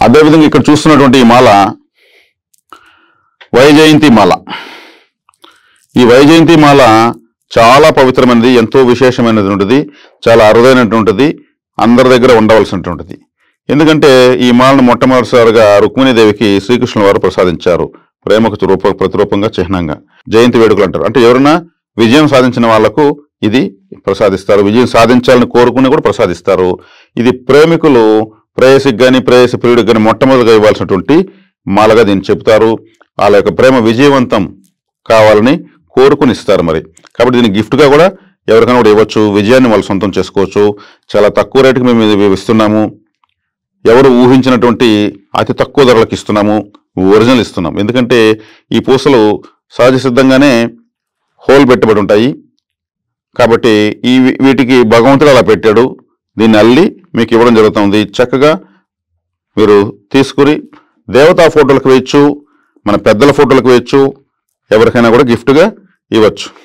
అదేవిధంగా ఇక్కడ చూస్తున్నటువంటి ఈ మాల వైజయంతి మాల. ఈ వైజయంతి మాల చాలా పవిత్రమైనది, ఎంతో విశేషమైనది ఉంటుంది, చాలా అరుదైనటువంటిది, అందరి దగ్గర ఉండవలసినటువంటిది. ఎందుకంటే ఈ మాలను మొట్టమొదటిసారిగా రుక్మిణీదేవికి శ్రీకృష్ణుల వారు ప్రసాదించారు, ప్రేమకు ప్రతిరూపంగా, చిహ్నంగా. జయంతి వేడుకలు అంటారు. అంటే ఎవరైనా విజయం సాధించిన వాళ్లకు ఇది ప్రసాదిస్తారు, విజయం సాధించాలని కోరుకుని కూడా ప్రసాదిస్తారు. ఇది ప్రేమికులు ప్రేయసికి కానీ ప్రేయసి ప్రియుడికి కానీ మొట్టమొదటిగా ఇవ్వాల్సినటువంటి మాలగా దీన్ని చెబుతారు. వాళ్ళ యొక్క ప్రేమ విజయవంతం కావాలని కోరుకుని ఇస్తారు మరి. కాబట్టి దీన్ని గిఫ్ట్గా కూడా ఎవరికైనా కూడా ఇవ్వచ్చు, విజయాన్ని వాళ్ళు సొంతం చేసుకోవచ్చు. చాలా తక్కువ రేటుకి మేము ఇది ఇస్తున్నాము, ఎవరు ఊహించినటువంటి అతి తక్కువ ధరలకు ఇస్తున్నాము, ఒరిజినల్ ఇస్తున్నాం. ఎందుకంటే ఈ పూసలు సహజ సిద్ధంగానే హోల్ పెట్టబడి ఉంటాయి కాబట్టి వీటికి భగవంతుడు అలా పెట్టాడు. దీన్ని అల్లి మీకు ఇవ్వడం జరుగుతుంది. చక్కగా మీరు తీసుకుని దేవతా ఫోటోలకు వేయచ్చు, మన పెద్దల ఫోటోలకు వేయచ్చు, ఎవరికైనా కూడా గిఫ్ట్గా ఇవ్వచ్చు.